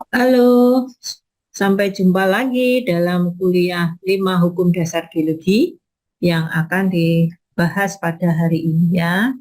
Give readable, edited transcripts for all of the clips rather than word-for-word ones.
Halo, sampai jumpa lagi dalam kuliah 5 Hukum Dasar Geologi yang akan dibahas pada hari ini ya.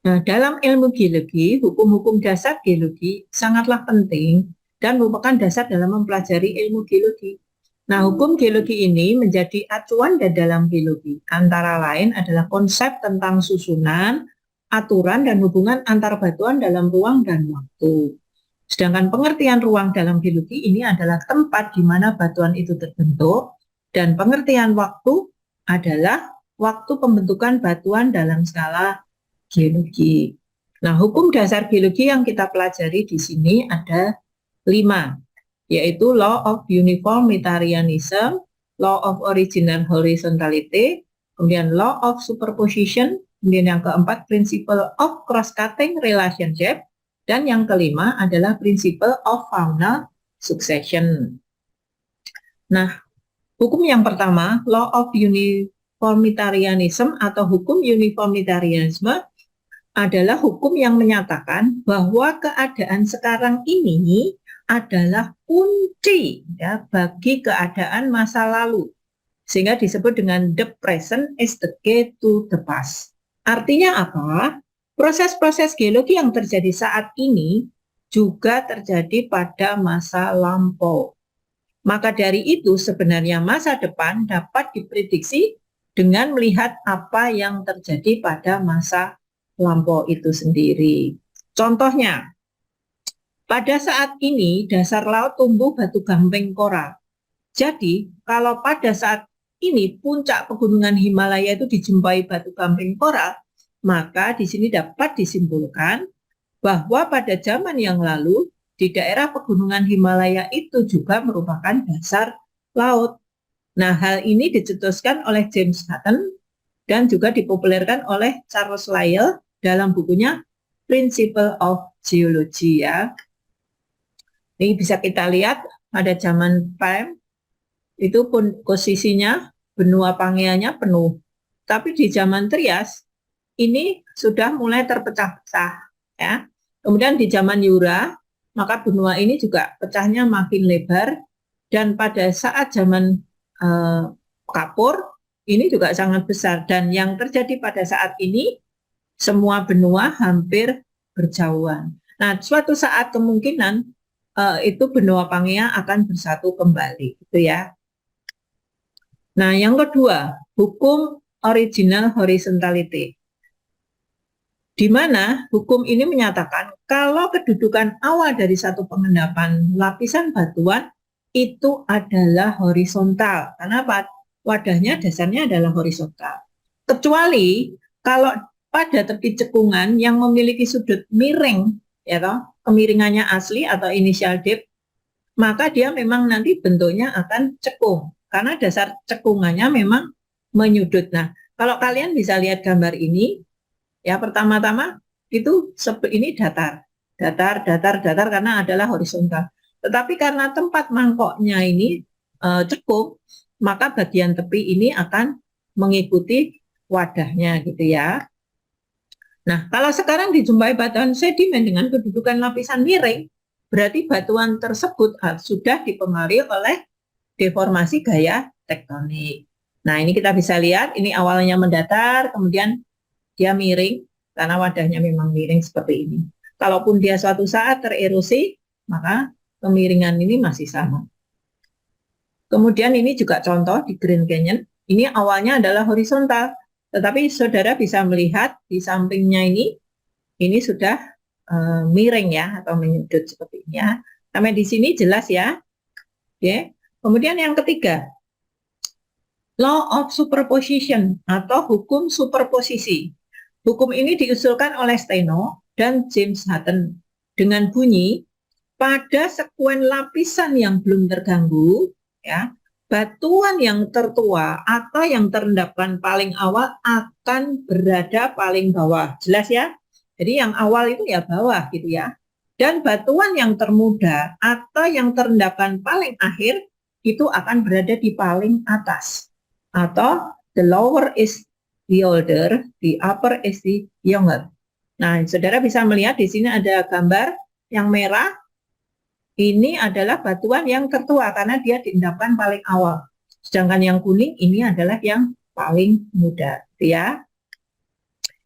Nah, dalam ilmu geologi, hukum-hukum dasar geologi sangatlah penting dan merupakan dasar dalam mempelajari ilmu geologi. Nah, hukum geologi ini menjadi acuan dalam geologi. Antara lain adalah konsep tentang susunan, aturan, dan hubungan antar batuan dalam ruang dan waktu. Sedangkan pengertian ruang dalam geologi ini adalah tempat di mana batuan itu terbentuk, dan pengertian waktu adalah waktu pembentukan batuan dalam skala geologi. Nah, hukum dasar geologi yang kita pelajari di sini ada 5, yaitu Law of Uniformitarianism, Law of Original Horizontality, kemudian Law of Superposition, kemudian yang keempat Principle of Cross-Cutting Relationship, dan yang kelima adalah Principle of Faunal Succession. Nah, hukum yang pertama, Law of Uniformitarianism atau hukum uniformitarianisme adalah hukum yang menyatakan bahwa keadaan sekarang ini adalah kunci ya bagi keadaan masa lalu, sehingga disebut dengan the present is the key to the past. Artinya apa? Proses-proses geologi yang terjadi saat ini juga terjadi pada masa lampau. Maka dari itu sebenarnya masa depan dapat diprediksi dengan melihat apa yang terjadi pada masa lampau itu sendiri. Contohnya, pada saat ini dasar laut tumbuh batu gamping koral. Jadi, kalau pada saat ini puncak pegunungan Himalaya itu dijumpai batu gamping koral, maka di sini dapat disimpulkan bahwa pada zaman yang lalu di daerah pegunungan Himalaya itu juga merupakan dasar laut. Nah, hal ini dicetuskan oleh James Hutton dan juga dipopulerkan oleh Charles Lyell dalam bukunya Principle of Geology ya. Ini bisa kita lihat pada zaman Perm itu pun posisinya benua Pangeanya penuh. Tapi di zaman Trias ini sudah mulai terpecah-pecah ya. Kemudian di zaman Jura maka benua ini juga pecahnya makin lebar, dan pada saat zaman Kapur ini juga sangat besar, dan yang terjadi pada saat ini semua benua hampir berjauhan. Nah, suatu saat kemungkinan itu benua Pangea akan bersatu kembali, gitu ya. Nah, yang kedua, hukum original horizontality, di mana hukum ini menyatakan kalau kedudukan awal dari satu pengendapan lapisan batuan itu adalah horizontal. Kenapa? Wadahnya dasarnya adalah horizontal. Kecuali kalau pada tepi cekungan yang memiliki sudut miring, ya toh, kemiringannya asli atau initial dip, maka dia memang nanti bentuknya akan cekung karena dasar cekungannya memang menyudut. Nah, kalau kalian bisa lihat gambar ini, ya pertama-tama itu ini datar, datar, datar, datar karena adalah horizontal. Tetapi karena tempat mangkoknya ini cekung, maka bagian tepi ini akan mengikuti wadahnya gitu ya. Nah, kalau sekarang dijumpai batuan sedimen dengan kedudukan lapisan miring, berarti batuan tersebut sudah dipengaruhi oleh deformasi gaya tektonik. Nah, ini kita bisa lihat, ini awalnya mendatar, kemudian dia miring, karena wadahnya memang miring seperti ini. Kalaupun dia suatu saat tererosi, maka kemiringan ini masih sama. Kemudian ini juga contoh di Grand Canyon, ini awalnya adalah horizontal, tetapi saudara bisa melihat di sampingnya ini sudah miring ya, atau menyudut seperti ini ya. Sampai di sini jelas ya. Oke. Kemudian yang ketiga, Law of Superposition atau hukum superposisi. Hukum ini diusulkan oleh Steno dan James Hutton dengan bunyi pada sekuen lapisan yang belum terganggu, ya, batuan yang tertua atau yang terendapkan paling awal akan berada paling bawah. Jelas ya? Jadi yang awal itu ya bawah gitu ya. Dan batuan yang termuda atau yang terendapkan paling akhir itu akan berada di paling atas. Atau the lower is the older, the upper is the younger. Nah, saudara bisa melihat di sini ada gambar, yang merah ini adalah batuan yang tertua karena dia diendapkan paling awal. Sedangkan yang kuning ini adalah yang paling muda, ya.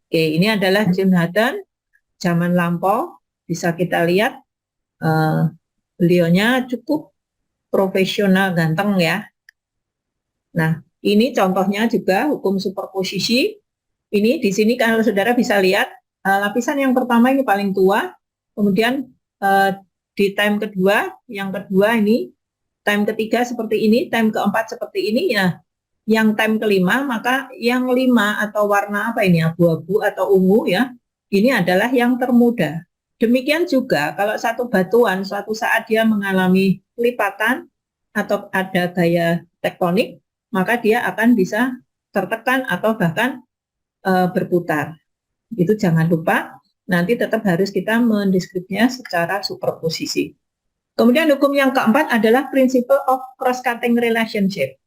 Oke, ini adalah John Hutton zaman lampau. Bisa kita lihat beliaunya cukup profesional, ganteng ya. Nah, ini contohnya juga hukum superposisi. Ini di sini kalau saudara bisa lihat lapisan yang pertama ini paling tua, kemudian di time kedua, yang kedua ini, time ketiga seperti ini, time keempat seperti ini ya. Yang time kelima, maka yang 5 atau warna apa ini, abu-abu atau ungu ya, ini adalah yang termuda. Demikian juga kalau satu batuan suatu saat dia mengalami lipatan atau ada gaya tektonik, maka dia akan bisa tertekan atau bahkan berputar. Itu jangan lupa, nanti tetap harus kita mendeskripsinya secara superposisi. Kemudian hukum yang keempat adalah principle of cross-cutting relationship.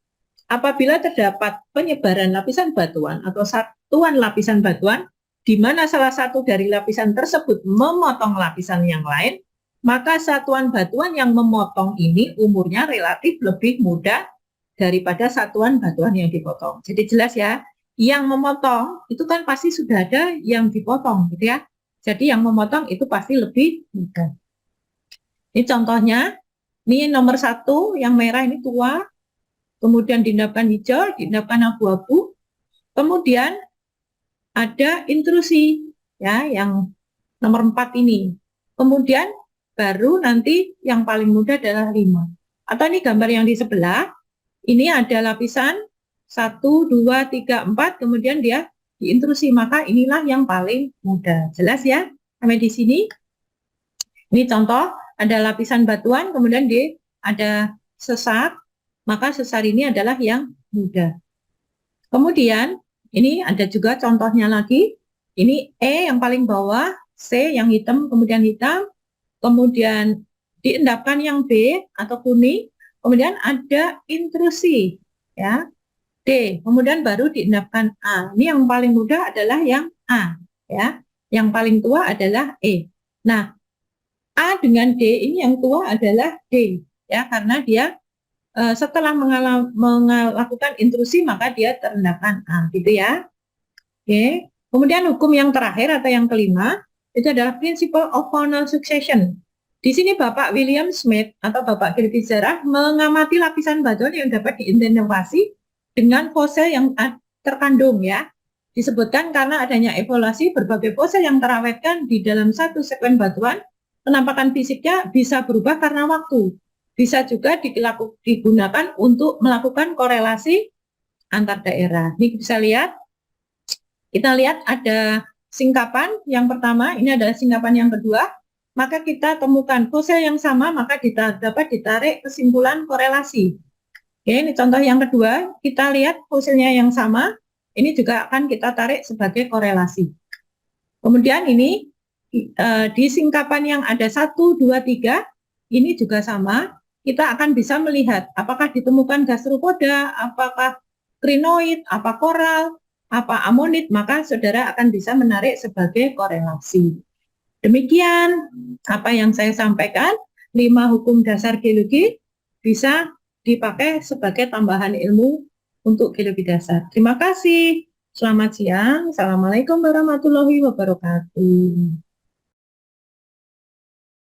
Apabila terdapat penyebaran lapisan batuan atau satuan lapisan batuan, di mana salah satu dari lapisan tersebut memotong lapisan yang lain, maka satuan batuan yang memotong ini umurnya relatif lebih muda daripada satuan batuan yang dipotong. Jadi jelas ya, yang memotong itu kan pasti sudah ada yang dipotong, gitu ya. Jadi yang memotong itu pasti lebih muda. Ini contohnya, ini nomor 1 yang merah ini tua, kemudian diendapkan hijau, diendapkan abu-abu, kemudian ada intrusi ya yang nomor 4 ini. Kemudian baru nanti yang paling muda adalah 5. Atau ini gambar yang di sebelah, ini ada lapisan 1, 2, 3, 4, kemudian dia diintrusi, maka inilah yang paling muda. Jelas ya? Sampai di sini. Ini contoh, ada lapisan batuan, kemudian ada sesar, maka sesar ini adalah yang muda. Kemudian ini ada juga contohnya lagi, ini E yang paling bawah, C yang hitam kemudian hitam, kemudian diendapkan yang B atau kuning, kemudian ada intrusi ya, D, kemudian baru diendapkan A. Ini yang paling muda adalah yang A ya, yang paling tua adalah E. Nah, A dengan D ini yang tua adalah D ya, karena dia setelah melakukan intrusi maka dia terendapkan A, gitu ya. Oke. Kemudian hukum yang terakhir atau yang kelima itu adalah principle of faunal succession. Di sini Bapak William Smith atau Bapak Gilbert Zarah mengamati lapisan batuan yang dapat diidentifikasi dengan fosil yang terkandung ya. Disebutkan karena adanya evaluasi berbagai fosil yang terawetkan di dalam satu segmen batuan, penampakan fisiknya bisa berubah karena waktu. Bisa juga digunakan untuk melakukan korelasi antar daerah. Ini bisa lihat, kita lihat ada singkapan yang pertama, ini adalah singkapan yang kedua, maka kita temukan fosil yang sama, maka dapat ditarik kesimpulan korelasi. Oke, ini contoh yang kedua, kita lihat fosilnya yang sama, ini juga akan kita tarik sebagai korelasi. Kemudian ini di singkapan yang ada 1, 2, 3, ini juga sama, kita akan bisa melihat apakah ditemukan gastropoda, apakah krinoid, apa koral, apa amonit, maka saudara akan bisa menarik sebagai korelasi. Demikian apa yang saya sampaikan, 5 hukum dasar geologi bisa dipakai sebagai tambahan ilmu untuk geologi dasar. Terima kasih. Selamat siang. Assalamualaikum warahmatullahi wabarakatuh.